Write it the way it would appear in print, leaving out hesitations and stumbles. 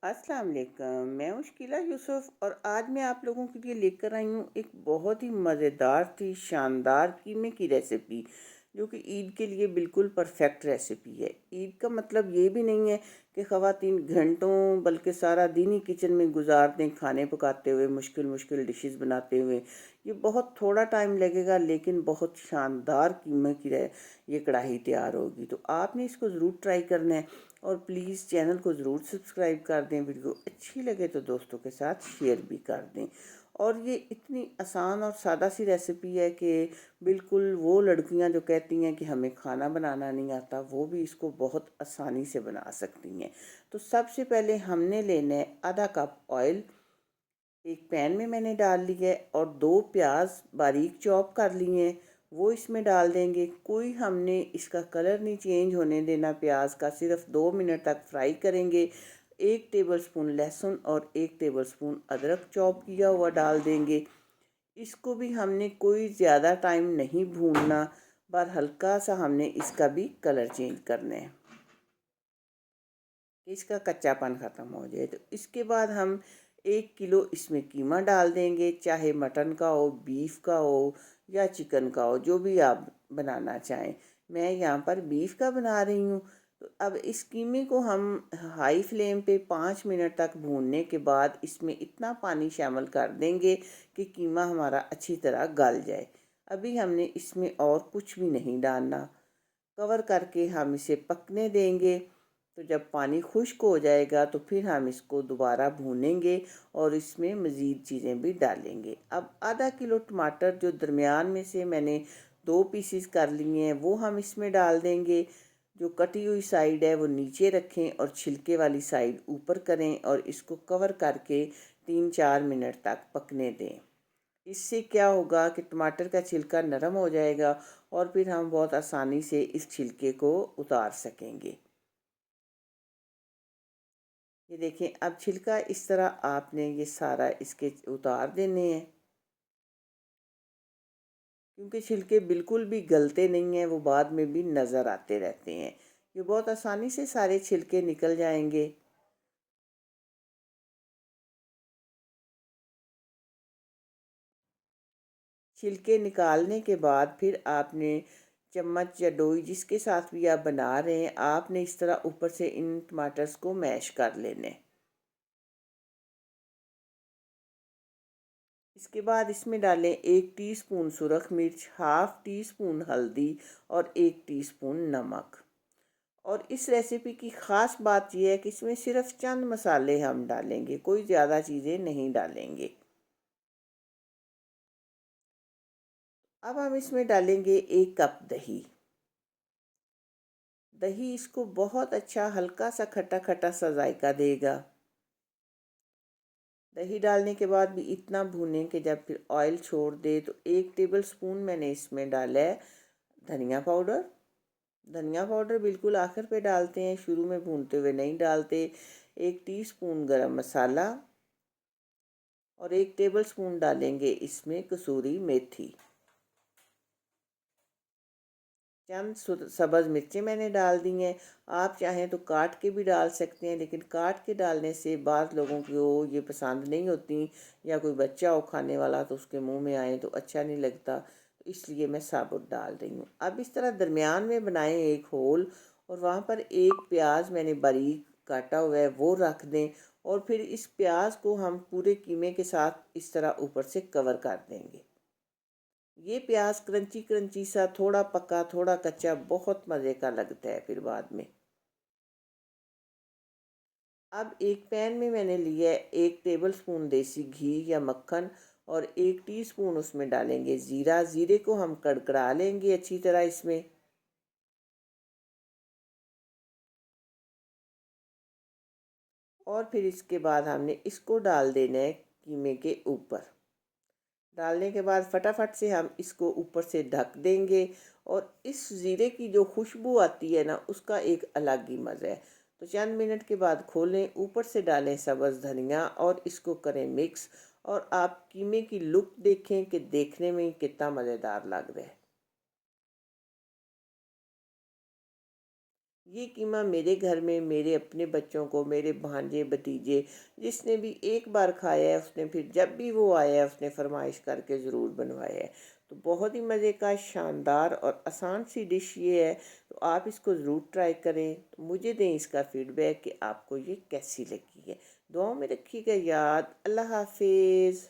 अस्सलाम वालेकुम। मैं हूँ शकीला यूसुफ और आज मैं आप लोगों के लिए लेकर आई हूँ एक बहुत ही मज़ेदार सी शानदार कीमे की रेसिपी, जो कि ईद के लिए बिल्कुल परफेक्ट रेसिपी है। ईद का मतलब ये भी नहीं है कि ख़वातीन घंटों बल्कि सारा दिन ही किचन में गुजार दें, खाने पकाते हुए, मुश्किल मुश्किल डिशेस बनाते हुए। ये बहुत थोड़ा टाइम लगेगा, लेकिन बहुत शानदार कीमे की ये कढ़ाई तैयार होगी। तो आपने इसको ज़रूर ट्राई करना है और प्लीज़ चैनल को ज़रूर सब्सक्राइब कर दें। वीडियो अच्छी लगे तो दोस्तों के साथ शेयर भी कर दें। और ये इतनी आसान और सादा सी रेसिपी है कि बिल्कुल वो लड़कियां जो कहती हैं कि हमें खाना बनाना नहीं आता, वो भी इसको बहुत आसानी से बना सकती हैं। तो सबसे पहले हमने लेना है आधा कप ऑयल। एक पैन में मैंने डाल लिया है और दो प्याज बारीक चॉप कर लिए हैं, वो इसमें डाल देंगे। कोई हमने इसका कलर नहीं चेंज होने देना प्याज का, सिर्फ 2 मिनट तक फ्राई करेंगे। 1 टेबलस्पून लहसुन और 1 टेबलस्पून अदरक चॉप किया हुआ डाल देंगे। इसको भी हमने कोई ज़्यादा टाइम नहीं भूनना, पर हल्का सा हमने इसका भी कलर चेंज करना है कि इसका कच्चापन ख़त्म हो जाए। तो इसके बाद हम 1 किलो इसमें कीमा डाल देंगे, चाहे मटन का हो, बीफ का हो या चिकन का हो, जो भी आप बनाना चाहें। मैं यहाँ पर बीफ का बना रही हूँ। तो अब इस कीमे को हम हाई फ्लेम पे 5 मिनट तक भूनने के बाद इसमें इतना पानी शामिल कर देंगे कि कीमा हमारा अच्छी तरह गल जाए। अभी हमने इसमें और कुछ भी नहीं डालना। कवर करके हम इसे पकने देंगे। तो जब पानी खुश्क हो जाएगा तो फिर हम इसको दोबारा भूनेंगे और इसमें मज़ीद चीज़ें भी डालेंगे। अब आधा किलो टमाटर जो दरमियान में से मैंने दो पीसीस कर लिए हैं, वो हम इसमें डाल देंगे। जो कटी हुई साइड है वो नीचे रखें और छिलके वाली साइड ऊपर करें और इसको कवर करके 3-4 मिनट तक पकने दें। इससे क्या होगा कि टमाटर का छिलका नरम हो जाएगा और फिर हम बहुत आसानी से इस छिलके को उतार सकेंगे। ये देखें, अब छिलका इस तरह आपने ये सारा इसके उतार देने हैं, क्योंकि छिलके बिल्कुल भी गलते नहीं हैं, वो बाद में भी नज़र आते रहते हैं। ये बहुत आसानी से सारे छिलके निकल जाएंगे। छिलके निकालने के बाद फिर आपने चम्मच या डोई जिसके साथ भी आप बना रहे हैं, आपने इस तरह ऊपर से इन टमाटर्स को मैश कर लेने। इसके बाद इसमें डालें 1 टीस्पून सुरख मिर्च, हाफ टी स्पून हल्दी और 1 टीस्पून नमक। और इस रेसिपी की ख़ास बात यह है कि इसमें सिर्फ चंद मसाले हम डालेंगे, कोई ज़्यादा चीज़ें नहीं डालेंगे। अब हम इसमें डालेंगे 1 कप दही। दही इसको बहुत अच्छा हल्का सा खट्टा खट्टा सा जायका देगा। दही डालने के बाद भी इतना भूनें कि जब फिर ऑयल छोड़ दे। तो 1 टेबल स्पून मैंने इसमें डाला है धनिया पाउडर। धनिया पाउडर बिल्कुल आखिर पे डालते हैं, शुरू में भूनते हुए नहीं डालते। 1 टीस्पून गरम मसाला और 1 टेबल स्पून डालेंगे इसमें कसूरी मेथी। चंद सब्ज़ मिर्चें मैंने डाल दी हैं। आप चाहें तो काट के भी डाल सकते हैं, लेकिन काट के डालने से बाज़ लोगों को ये पसंद नहीं होती, या कोई बच्चा हो खाने वाला तो उसके मुंह में आए तो अच्छा नहीं लगता, तो इसलिए मैं साबुत डाल रही हूँ। अब इस तरह दरमियान में बनाएं एक होल, और वहाँ पर एक प्याज मैंने बारीक काटा हुआ है वो रख दें। और फिर इस प्याज को हम पूरे कीमे के साथ इस तरह ऊपर से कवर कर देंगे। ये प्याज क्रंची क्रंची सा, थोड़ा पका थोड़ा कच्चा, बहुत मज़े का लगता है फिर बाद में। अब एक पैन में मैंने लिया है 1 टेबल स्पून देसी घी या मक्खन और 1 टीस्पून उसमें डालेंगे ज़ीरा। ज़ीरे को हम कड़कड़ा लेंगे अच्छी तरह इसमें। और फिर इसके बाद हमने इसको डाल देना है कीमे के ऊपर। डालने के बाद फटाफट से हम इसको ऊपर से ढक देंगे। और इस ज़ीरे की जो खुशबू आती है ना, उसका एक अलग ही मज़ा है। तो चंद मिनट के बाद खोलें, ऊपर से डालें सब्ज़ धनिया और इसको करें मिक्स। और आप कीमे की लुक देखें कि देखने में ही कितना मज़ेदार लग रहा है। ये कीमा मेरे घर में मेरे अपने बच्चों को, मेरे भांजे भतीजे, जिसने भी एक बार खाया है उसने फिर जब भी वो आया है उसने फरमाइश करके ज़रूर बनवाया है। तो बहुत ही मज़े का शानदार और आसान सी डिश ये है, तो आप इसको ज़रूर ट्राई करें। तो मुझे दें इसका फ़ीडबैक कि आपको ये कैसी लगी है। दुआओं में रखिएगा याद। अल्लाह हाफिज़।